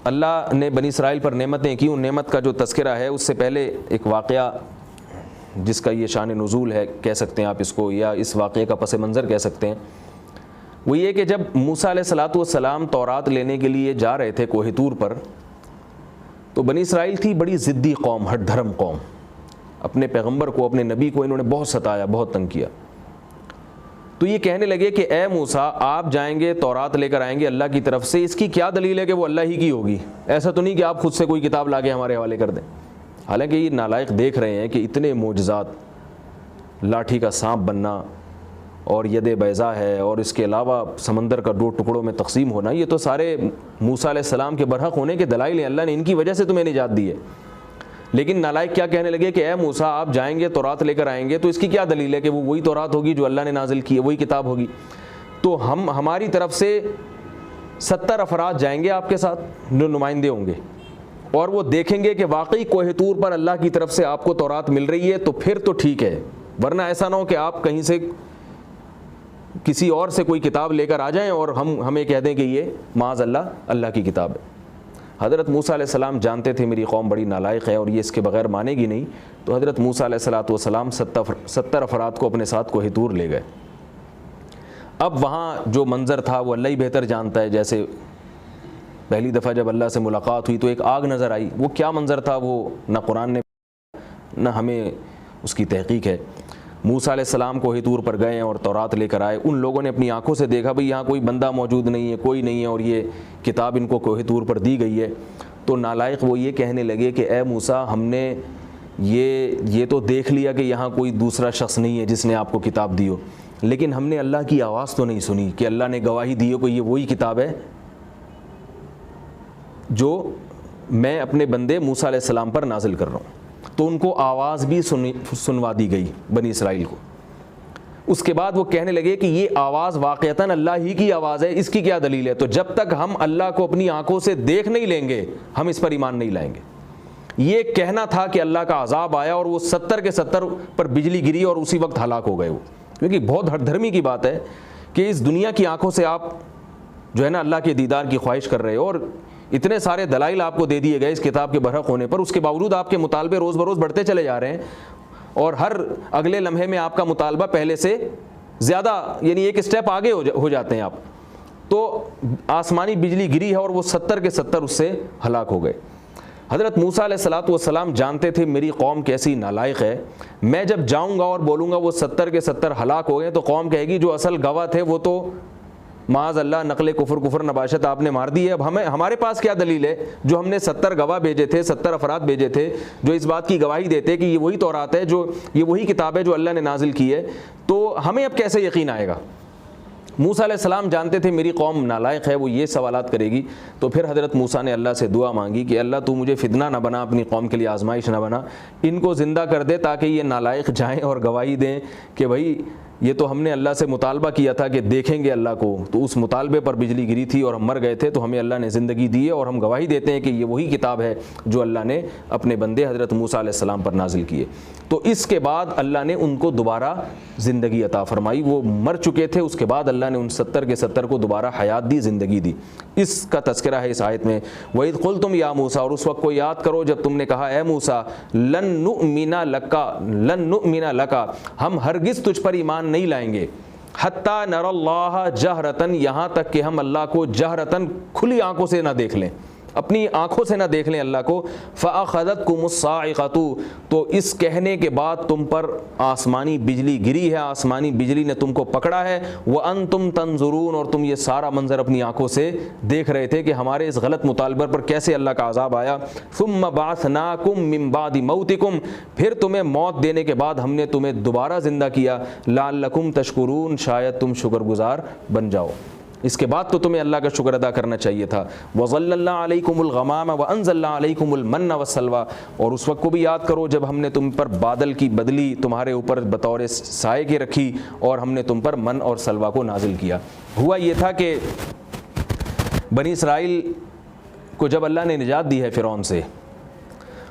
اللہ نے بنی اسرائیل پر نعمتیں کی، ان نعمت کا جو تذکرہ ہے، اس سے پہلے ایک واقعہ جس کا یہ شان نزول ہے کہہ سکتے ہیں آپ اس کو، یا اس واقعے کا پس منظر کہہ سکتے ہیں، وہ یہ کہ جب موسیٰ علیہ الصلوۃ والسلام تورات لینے کے لیے جا رہے تھے کوہ طور پر، تو بنی اسرائیل تھی بڑی ضدی قوم، ہٹ دھرم قوم، اپنے پیغمبر کو، اپنے نبی کو انہوں نے بہت ستایا، بہت تنگ کیا۔ تو یہ کہنے لگے کہ اے موسیٰ آپ جائیں گے تورات لے کر آئیں گے اللہ کی طرف سے، اس کی کیا دلیل ہے کہ وہ اللہ ہی کی ہوگی؟ ایسا تو نہیں کہ آپ خود سے کوئی کتاب لا کے ہمارے حوالے کر دیں۔ حالانکہ یہ نالائق دیکھ رہے ہیں کہ اتنے معجزات، لاٹھی کا سانپ بننا اور ید بیضا ہے، اور اس کے علاوہ سمندر کا 2 ٹکڑوں میں تقسیم ہونا، یہ تو سارے موسیٰ علیہ السلام کے برحق ہونے کے دلائل ہیں، اللہ نے ان کی وجہ سے تمہیں نجات دی ہے۔ لیکن نالائق کیا کہنے لگے کہ اے موسیٰ آپ جائیں گے تورات لے کر آئیں گے، تو اس کی کیا دلیل ہے کہ وہ وہی تورات ہوگی جو اللہ نے نازل کی ہے، وہی کتاب ہوگی؟ تو ہماری طرف سے 70 افراد جائیں گے آپ کے ساتھ، جو نمائندے ہوں گے، اور وہ دیکھیں گے کہ واقعی کوہ طور پر اللہ کی طرف سے آپ کو تورات مل رہی ہے، تو پھر تو ٹھیک ہے، ورنہ ایسا نہ ہو کہ آپ کہیں سے کسی اور سے کوئی کتاب لے کر آ جائیں اور ہمیں کہہ دیں کہ یہ معاذ اللہ اللہ کی کتاب ہے۔ حضرت موسیٰ علیہ السلام جانتے تھے میری قوم بڑی نالائق ہے اور یہ اس کے بغیر مانے گی نہیں، تو حضرت موسیٰ علیہ السلام 70 افراد کو اپنے ساتھ کوہ طور لے گئے۔ اب وہاں جو منظر تھا وہ اللہ ہی بہتر جانتا ہے، جیسے پہلی دفعہ جب اللہ سے ملاقات ہوئی تو ایک آگ نظر آئی، وہ کیا منظر تھا وہ نہ قرآن نے نہ ہمیں اس کی تحقیق ہے۔ موسیٰ علیہ السلام کوہ طور پر گئے اور تورات لے کر آئے، ان لوگوں نے اپنی آنکھوں سے دیکھا بھئی یہاں کوئی بندہ موجود نہیں ہے، کوئی نہیں ہے، اور یہ کتاب ان کو کوہ طور پر دی گئی ہے۔ تو نالائق وہ یہ کہنے لگے کہ اے موسیٰ ہم نے یہ تو دیکھ لیا کہ یہاں کوئی دوسرا شخص نہیں ہے جس نے آپ کو کتاب دی ہو، لیکن ہم نے اللہ کی آواز تو نہیں سنی کہ اللہ نے گواہی دی ہو کہ یہ وہی کتاب ہے جو میں اپنے بندے موسیٰ علیہ السلام پر نازل کر رہا ہوں۔ تو ان کو آواز بھی سنوا دی گئی بنی اسرائیل کو۔ اس کے بعد وہ کہنے لگے کہ یہ آواز واقعتاً اللہ ہی کی آواز ہے، اس کی کیا دلیل ہے؟ تو جب تک ہم اللہ کو اپنی آنکھوں سے دیکھ نہیں لیں گے ہم اس پر ایمان نہیں لائیں گے۔ یہ کہنا تھا کہ اللہ کا عذاب آیا اور وہ 70 کے 70 پر بجلی گری اور اسی وقت ہلاک ہو گئے وہ، کیونکہ بہت ہٹ دھرمی کی بات ہے کہ اس دنیا کی آنکھوں سے آپ جو ہے نا اللہ کے دیدار کی خواہش کر رہے ہو، اور اتنے سارے دلائل آپ کو دے دیے گئے اس کتاب کے برحق ہونے پر، اس کے باوجود آپ کے مطالبے روز بروز بڑھتے چلے جا رہے ہیں، اور ہر اگلے لمحے میں آپ کا مطالبہ پہلے سے زیادہ، یعنی ایک اسٹیپ آگے ہو جاتے ہیں آپ۔ تو آسمانی بجلی گری ہے اور وہ 70 کے 70 اس سے ہلاک ہو گئے۔ حضرت موسیٰ علیہ السلام جانتے تھے میری قوم کیسی نالائق ہے، میں جب جاؤں گا اور بولوں گا وہ 70 کے 70 ہلاک ہو گئے تو قوم کہے گی جو اصل گواہ تھے وہ تو معاذ اللہ نقل کفر نباشت آپ نے مار دی ہے، اب ہمارے پاس کیا دلیل ہے؟ جو ہم نے 70 گواہ بھیجے تھے، 70 افراد بھیجے تھے جو اس بات کی گواہی دیتے کہ یہ وہی تورات ہے، جو یہ وہی کتاب ہے جو اللہ نے نازل کی ہے، تو ہمیں اب کیسے یقین آئے گا؟ موسیٰ علیہ السلام جانتے تھے میری قوم نالائق ہے، وہ یہ سوالات کرے گی، تو پھر حضرت موسیٰ نے اللہ سے دعا مانگی کہ اللہ تو مجھے فتنہ نہ بنا، اپنی قوم کے لیے آزمائش نہ بنا، ان کو زندہ کر دے تاکہ یہ نالائق جائیں اور گواہی دیں کہ بھائی یہ تو ہم نے اللہ سے مطالبہ کیا تھا کہ دیکھیں گے اللہ کو، تو اس مطالبے پر بجلی گری تھی اور ہم مر گئے تھے، تو ہمیں اللہ نے زندگی دی ہے اور ہم گواہی دیتے ہیں کہ یہ وہی کتاب ہے جو اللہ نے اپنے بندے حضرت موسیٰ علیہ السلام پر نازل کی ہے۔ تو اس کے بعد اللہ نے ان کو دوبارہ زندگی عطا فرمائی، وہ مر چکے تھے، اس کے بعد اللہ نے ان 70 کے 70 کو دوبارہ حیات دی، زندگی دی۔ اس کا تذکرہ ہے اس آیت میں، وَإِذْ قُلْتُمْ يَا مُوسَىٰ، اور اس وقت کو یاد کرو جب تم نے کہا اے موسیٰ لَن نُؤْمِنَ لَكَ، ہم ہرگز تجھ پر ایمان نہیں لائیں گے، حَتَّىٰ نَرَى اللَّهَ جَهْرَةً، یہاں تک کہ ہم اللہ کو جہرتاً کھلی آنکھوں سے نہ دیکھ لیں۔ اپنی آنکھوں سے نہ دیکھ لیں اللہ کو. فَأَخَذَتْكُمُ الصَّاعِقَةُ تو اس کہنے کے بعد تم پر آسمانی بجلی گری ہے, آسمانی بجلی نے تم کو پکڑا ہے. وَأَنْتُمْ تَنْظُرُونَ اور تم یہ سارا منظر اپنی آنکھوں سے دیکھ رہے تھے کہ ہمارے اس غلط مطالبہ پر کیسے اللہ کا عذاب آیا. ثُمَّ بَعَثْنَاكُمْ مِنْ بَعْدِ مَوْتِكُمْ پھر تمہیں موت دینے کے بعد ہم نے تمہیں دوبارہ زندہ کیا. لَعَلَّكُمْ تَشْكُرُونَ شاید تم شکر گزار بن جاؤ. اس کے بعد تو تمہیں اللہ کا شکر ادا کرنا چاہیے تھا. وَظَلَّلْنَا عَلَيْكُمُ الْغَمَامَ وَأَنزَلْنَا عَلَيْكُمُ الْمَنَّ وَالسَّلْوَىٰ اور اس وقت کو بھی یاد کرو جب ہم نے تم پر بادل کی بدلی تمہارے اوپر بطور سائے کے رکھی اور ہم نے تم پر من اور سلوہ کو نازل کیا. ہوا یہ تھا کہ بنی اسرائیل کو جب اللہ نے نجات دی ہے فرعون سے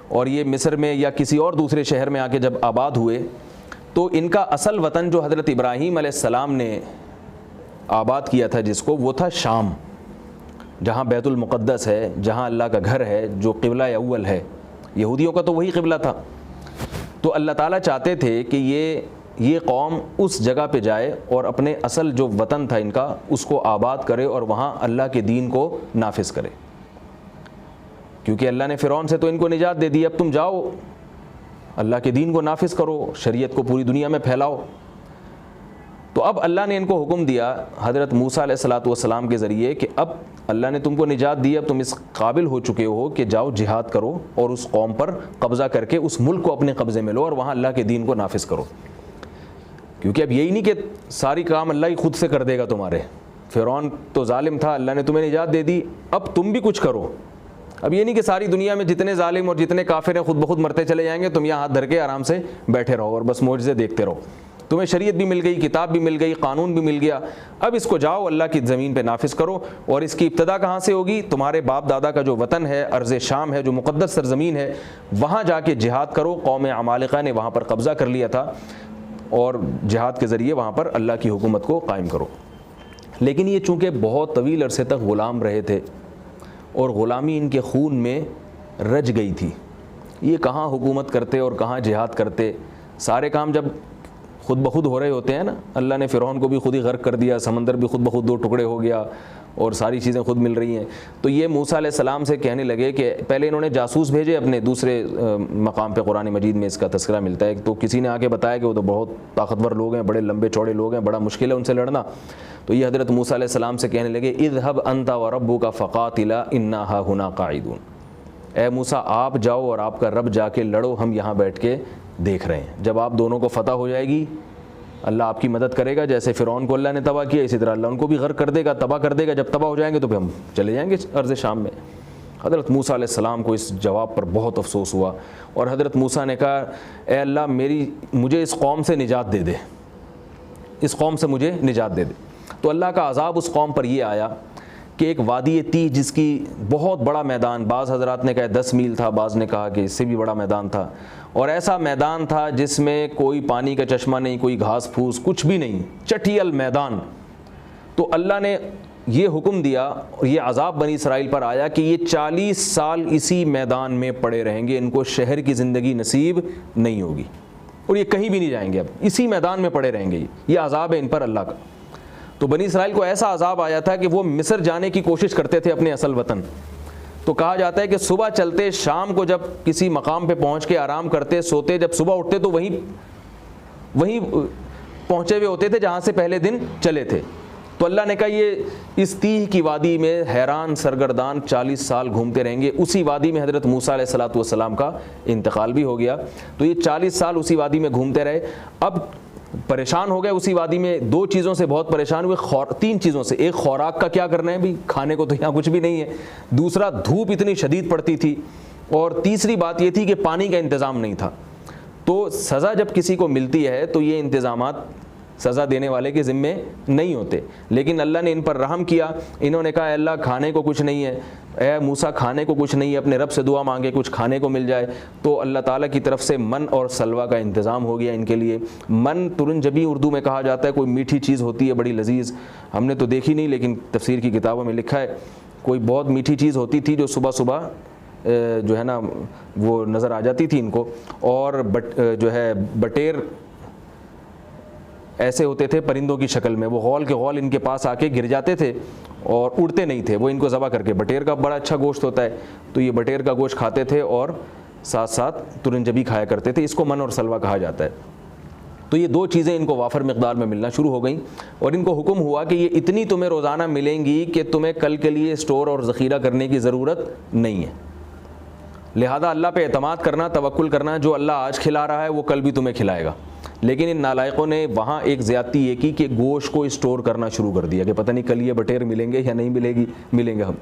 اور یہ مصر میں یا کسی اور دوسرے شہر میں آ کے جب آباد ہوئے تو ان کا اصل وطن جو حضرت ابراہیم علیہ السلام نے آباد کیا تھا جس کو, وہ تھا شام, جہاں بیت المقدس ہے, جہاں اللہ کا گھر ہے, جو قبلہ اول ہے. یہودیوں کا تو وہی قبلہ تھا. تو اللہ تعالیٰ چاہتے تھے کہ یہ قوم اس جگہ پہ جائے اور اپنے اصل جو وطن تھا ان کا اس کو آباد کرے اور وہاں اللہ کے دین کو نافذ کرے, کیونکہ اللہ نے فرعون سے تو ان کو نجات دے دی. اب تم جاؤ اللہ کے دین کو نافذ کرو, شریعت کو پوری دنیا میں پھیلاؤ. تو اب اللہ نے ان کو حکم دیا حضرت موسیٰ علیہ السلام کے ذریعے کہ اب اللہ نے تم کو نجات دی, اب تم اس قابل ہو چکے ہو کہ جاؤ جہاد کرو اور اس قوم پر قبضہ کر کے اس ملک کو اپنے قبضے میں لو اور وہاں اللہ کے دین کو نافذ کرو. کیونکہ اب یہی نہیں کہ ساری کام اللہ ہی خود سے کر دے گا تمہارے. فرعون تو ظالم تھا, اللہ نے تمہیں نجات دے دی, اب تم بھی کچھ کرو. اب یہ نہیں کہ ساری دنیا میں جتنے ظالم اور جتنے کافر ہیں خود بخود مرتے چلے جائیں گے, تم یہاں ہاتھ دھر کے آرام سے بیٹھے رہو اور بس معجزے دیکھتے رہو. تمہیں شریعت بھی مل گئی, کتاب بھی مل گئی, قانون بھی مل گیا, اب اس کو جاؤ اللہ کی زمین پہ نافذ کرو. اور اس کی ابتدا کہاں سے ہوگی؟ تمہارے باپ دادا کا جو وطن ہے ارض شام ہے, جو مقدس سرزمین ہے, وہاں جا کے جہاد کرو. قوم عمالقہ نے وہاں پر قبضہ کر لیا تھا اور جہاد کے ذریعے وہاں پر اللہ کی حکومت کو قائم کرو. لیکن یہ چونکہ بہت طویل عرصے تک غلام رہے تھے اور غلامی ان کے خون میں رچ گئی تھی, یہ کہاں حکومت کرتے اور کہاں جہاد کرتے. سارے کام جب خود بخود ہو رہے ہوتے ہیں نا, اللہ نے فرعون کو بھی خود ہی غرق کر دیا, سمندر بھی خود بخود 2 ٹکڑے ہو گیا اور ساری چیزیں خود مل رہی ہیں. تو یہ موسیٰ علیہ السلام سے کہنے لگے کہ پہلے انہوں نے جاسوس بھیجے اپنے دوسرے مقام پہ, قرآن مجید میں اس کا تذکرہ ملتا ہے. تو کسی نے آ کے بتایا کہ وہ تو بہت طاقتور لوگ ہیں, بڑے لمبے چوڑے لوگ ہیں, بڑا مشکل ہے ان سے لڑنا. تو یہ حضرت موسیٰ علیہ السلام سے کہنے لگے اذهب انت وربک فقاتلا انا ہاہنا قاعدون, اے موسیٰ آپ جاؤ اور آپ کا رب جا کے لڑو, ہم یہاں بیٹھ کے دیکھ رہے ہیں. جب آپ دونوں کو فتح ہو جائے گی اللہ آپ کی مدد کرے گا. جیسے فرعون کو اللہ نے تباہ کیا اسی طرح اللہ ان کو بھی غرق کر دے گا, تباہ کر دے گا. جب تباہ ہو جائیں گے تو پھر ہم چلے جائیں گے ارض شام میں. حضرت موسیٰ علیہ السلام کو اس جواب پر بہت افسوس ہوا اور حضرت موسیٰ نے کہا اے اللہ مجھے اس قوم سے نجات دے دے, اس قوم سے مجھے نجات دے دے. تو اللہ کا عذاب اس قوم پر یہ آیا کہ ایک وادی تیہ جس کی بہت بڑا میدان, بعض حضرات نے کہا 10 میل تھا, بعض نے کہا کہ اس سے بھی بڑا میدان تھا, اور ایسا میدان تھا جس میں کوئی پانی کا چشمہ نہیں, کوئی گھاس پھوس کچھ بھی نہیں, چٹھیل میدان. تو اللہ نے یہ حکم دیا اور یہ عذاب بنی اسرائیل پر آیا کہ یہ 40 سال اسی میدان میں پڑے رہیں گے, ان کو شہر کی زندگی نصیب نہیں ہوگی اور یہ کہیں بھی نہیں جائیں گے, اب اسی میدان میں پڑے رہیں گے. یہ عذاب ہے ان پر اللہ کا. تو بنی اسرائیل کو ایسا عذاب آیا تھا کہ وہ مصر جانے کی کوشش کرتے تھے اپنے اصل وطن. تو کہا جاتا ہے کہ صبح چلتے, شام کو جب کسی مقام پہ پہنچ کے آرام کرتے, سوتے, جب صبح اٹھتے تو وہیں پہنچے ہوئے ہوتے تھے جہاں سے پہلے دن چلے تھے. تو اللہ نے کہا یہ اس تیہ کی وادی میں حیران سرگردان 40 سال گھومتے رہیں گے. اسی وادی میں حضرت موسیٰ علیہ السلام کا انتقال بھی ہو گیا. تو یہ 40 سال اسی وادی میں گھومتے رہے. اب پریشان ہو گئے اسی وادی میں, 2 چیزوں سے بہت پریشان ہوئے, 3 چیزوں سے. ایک خوراک کا کیا کرنا ہے بھی, کھانے کو تو یہاں کچھ بھی نہیں ہے. دوسرا دھوپ اتنی شدید پڑتی تھی, اور تیسری بات یہ تھی کہ پانی کا انتظام نہیں تھا. تو سزا جب کسی کو ملتی ہے تو یہ انتظامات سزا دینے والے کے ذمے نہیں ہوتے, لیکن اللہ نے ان پر رحم کیا. انہوں نے کہا اے اللہ کھانے کو کچھ نہیں ہے, اے موسیٰ کھانے کو کچھ نہیں ہے, اپنے رب سے دعا مانگے کچھ کھانے کو مل جائے. تو اللہ تعالیٰ کی طرف سے من اور سلوہ کا انتظام ہو گیا ان کے لیے. من ترنجبی اردو میں کہا جاتا ہے, کوئی میٹھی چیز ہوتی ہے بڑی لذیذ, ہم نے تو دیکھی نہیں لیکن تفسیر کی کتابوں میں لکھا ہے, کوئی بہت میٹھی چیز ہوتی تھی جو صبح صبح جو ہے نا وہ نظر آ جاتی تھی ان کو. اور جو ہے بٹیر ایسے ہوتے تھے پرندوں کی شکل میں, وہ غول کے غول ان کے پاس آ کے گر جاتے تھے اور اڑتے نہیں تھے، وہ ان کو ذبح کر کے، بٹیر کا بڑا اچھا گوشت ہوتا ہے تو یہ بٹیر کا گوشت کھاتے تھے اور ساتھ ساتھ ترنجبی کھایا کرتے تھے، اس کو من اور سلوہ کہا جاتا ہے۔ تو یہ دو چیزیں ان کو وافر مقدار میں ملنا شروع ہو گئیں، اور ان کو حکم ہوا کہ یہ اتنی تمہیں روزانہ ملیں گی کہ تمہیں کل کے لیے اسٹور اور ذخیرہ کرنے کی ضرورت نہیں ہے، لہذا اللہ پہ اعتماد کرنا، توکل کرنا، جو اللہ آج کھلا رہا ہے وہ کل بھی تمہیں کھلائے گا۔ لیکن ان نالائقوں نے وہاں ایک زیادتی یہ کی کہ گوشت کو اسٹور کرنا شروع کر دیا کہ پتہ نہیں کل یہ بٹیر ملیں گے یا نہیں ملیں گے ہم۔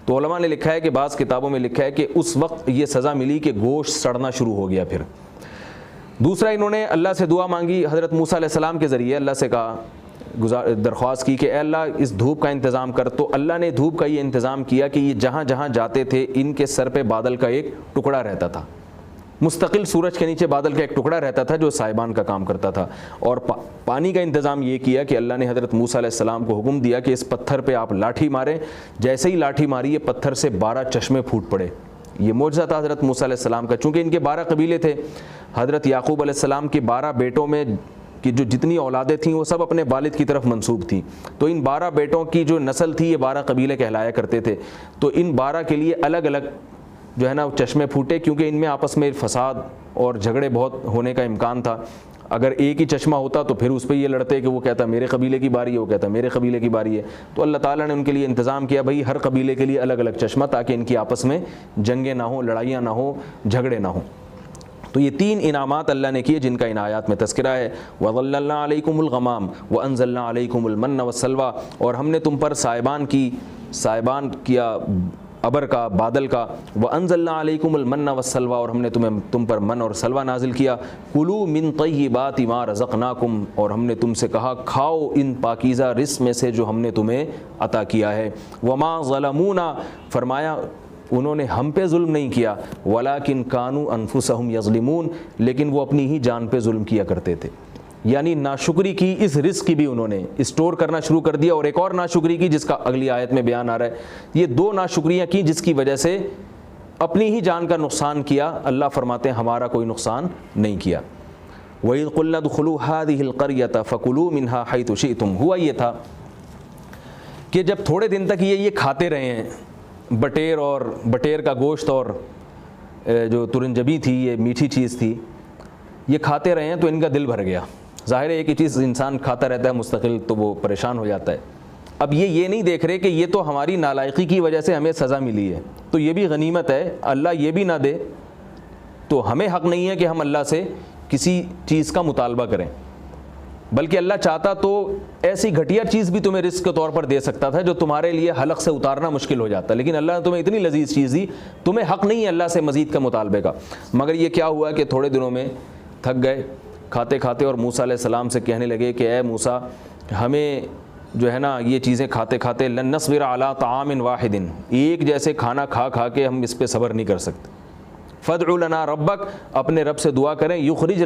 تو علماء نے لکھا ہے کہ بعض کتابوں میں لکھا ہے کہ اس وقت یہ سزا ملی کہ گوشت سڑنا شروع ہو گیا۔ پھر دوسرا انہوں نے اللہ سے دعا مانگی، حضرت موسیٰ علیہ السلام کے ذریعے اللہ سے کہا، درخواست کی کہ اے اللہ اس دھوپ کا انتظام کر۔ تو اللہ نے دھوپ کا یہ انتظام کیا کہ یہ جہاں جہاں جاتے تھے ان کے سر پہ بادل کا ایک ٹکڑا رہتا تھا، مستقل سورج کے نیچے بادل کا ایک ٹکڑا رہتا تھا جو سائبان کا کام کرتا تھا۔ اور پانی کا انتظام یہ کیا کہ اللہ نے حضرت موسیٰ علیہ السلام کو حکم دیا کہ اس پتھر پہ آپ لاٹھی ماریں، جیسے ہی لاٹھی ماری یہ پتھر سے 12 چشمے پھوٹ پڑے۔ یہ معجزہ تھا حضرت موسیٰ علیہ السلام کا، چونکہ ان کے 12 قبیلے تھے، حضرت یعقوب علیہ السلام کے 12 بیٹوں میں کہ جو جتنی اولادیں تھیں وہ سب اپنے والد کی طرف منسوب تھیں، تو ان 12 بیٹوں کی جو نسل تھی یہ 12 قبیلے کہلایا کرتے تھے۔ تو ان 12 کے لیے الگ الگ جو ہے نا چشمے پھوٹے، کیونکہ ان میں آپس میں فساد اور جھگڑے بہت ہونے کا امکان تھا۔ اگر ایک ہی چشمہ ہوتا تو پھر اس پہ یہ لڑتے کہ وہ کہتا میرے قبیلے کی باری ہے، وہ کہتا میرے قبیلے کی باری ہے۔ تو اللہ تعالیٰ نے ان کے لیے انتظام کیا بھائی ہر قبیلے کے لیے الگ الگ چشمہ، تاکہ ان کی آپس میں جنگیں نہ ہوں، لڑائیاں نہ ہوں، جھگڑے نہ ہوں۔ تو یہ 3 انعامات اللہ نے کیے جن کا ان آیات میں تذکرہ ہے۔ وَظَلَّلْنَا عَلَيْكُمُ الْغَمَامَ وَأَنزَلْنَا عَلَيْكُمُ الْمَنَّ وَالسَّلْوَىٰ، اور ہم نے تم پر سائبان کیا ابر کا، بادل کا۔ وَأَنزَلْنَا عَلَيْكُمُ الْمَنَّ وَالسَّلْوَىٰ، اور ہم نے تم پر من اور سلوہ نازل کیا۔ کُلُوا مِن طَیِّبَاتِ مَا رَزَقْنَاکُمْ، اور ہم نے تم سے کہا کھاؤ ان پاکیزہ رزق میں سے جو ہم نے تمہیں عطا کیا ہے۔ وَمَا ظَلَمُونَا، فرمایا انہوں نے ہم پہ ظلم نہیں کیا، وَلَٰكِن كَانُوا أَنفُسَهُمْ يَظْلِمُونَ، لیکن وہ اپنی ہی جان پہ ظلم کیا کرتے تھے۔ یعنی ناشکری کی، اس رزق کی بھی انہوں نے اسٹور کرنا شروع کر دیا، اور ایک اور ناشکری کی جس کا اگلی آیت میں بیان آ رہا ہے۔ یہ 2 ناشکریاں کی جس کی وجہ سے اپنی ہی جان کا نقصان کیا۔ اللہ فرماتے ہیں ہمارا کوئی نقصان نہیں کیا۔ وَإِذْ قُلْنَا ادْخُلُوا هَٰذِهِ الْقَرْيَةَ فَكُلُوا مِنْهَا حَيْثُ شِئْتُمْ، ہوا یہ تھا کہ جب تھوڑے دن تک یہ کھاتے رہے ہیں بٹیر کا گوشت اور جو ترنجبی تھی، یہ میٹھی چیز تھی، یہ کھاتے رہے ہیں تو ان کا دل بھر گیا۔ ظاہر ہے ایک ہی چیز انسان کھاتا رہتا ہے مستقل تو وہ پریشان ہو جاتا ہے۔ اب یہ نہیں دیکھ رہے کہ یہ تو ہماری نالائقی کی وجہ سے ہمیں سزا ملی ہے، تو یہ بھی غنیمت ہے، اللہ یہ بھی نہ دے تو ہمیں حق نہیں ہے کہ ہم اللہ سے کسی چیز کا مطالبہ کریں، بلکہ اللہ چاہتا تو ایسی گھٹیا چیز بھی تمہیں رزق کے طور پر دے سکتا تھا جو تمہارے لیے حلق سے اتارنا مشکل ہو جاتا، لیکن اللہ نے تمہیں اتنی لذیذ چیز دی، تمہیں حق نہیں ہے اللہ سے مزید کا مطالبے کا۔ مگر یہ کیا ہوا کہ تھوڑے دنوں میں تھک گئے کھاتے کھاتے، اور موسیٰ علیہ السلام سے کہنے لگے کہ اے موسیٰ ہمیں جو ہے نا یہ چیزیں کھاتے کھاتے لن نصبر علی طعام واحد، ایک جیسے کھانا کھا کھا کے ہم اس پہ صبر نہیں کر سکتے۔ فادع لنا ربک، اپنے رب سے دعا کریں، یخرج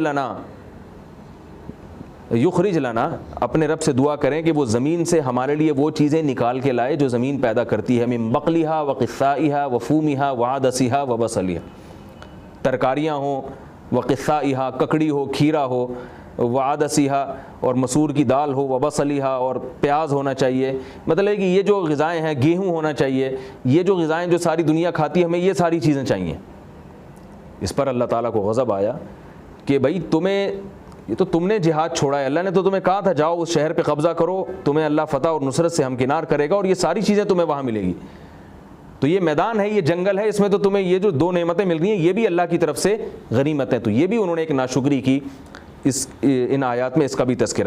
لنا، اپنے رب سے دعا کریں کہ وہ زمین سے ہمارے لیے وہ چیزیں نکال کے لائے جو زمین پیدا کرتی ہے، من بقلھا وقثائھا وفومھا وعدسھا وبصلھا، ترکاریاں ہوں، وقثائھا ککڑی ہو، کھیرا ہو، وعدسھا اور مسور کی دال ہو، وبصلھا اور پیاز ہونا چاہیے۔ مطلب ہے کہ یہ جو غذائیں ہیں، گیہوں ہونا چاہیے، یہ جو غذائیں جو ساری دنیا کھاتی ہے ہمیں یہ ساری چیزیں چاہیے۔ اس پر اللہ تعالیٰ کو غضب آیا کہ بھائی یہ تو تم نے جہاد چھوڑا ہے، اللہ نے تو تمہیں کہا تھا جاؤ اس شہر پہ قبضہ کرو، تمہیں اللہ فتح اور نصرت سے ہمکنار کرے گا اور یہ ساری چیزیں تمہیں وہاں ملے گی، تو یہ میدان ہے، یہ جنگل ہے، اس میں تو تمہیں یہ جو 2 نعمتیں مل رہی ہیں یہ بھی اللہ کی طرف سے غنیمت ہیں۔ تو یہ بھی انہوں نے ایک ناشکری کی، ان آیات میں اس کا بھی تذکرہ ہے۔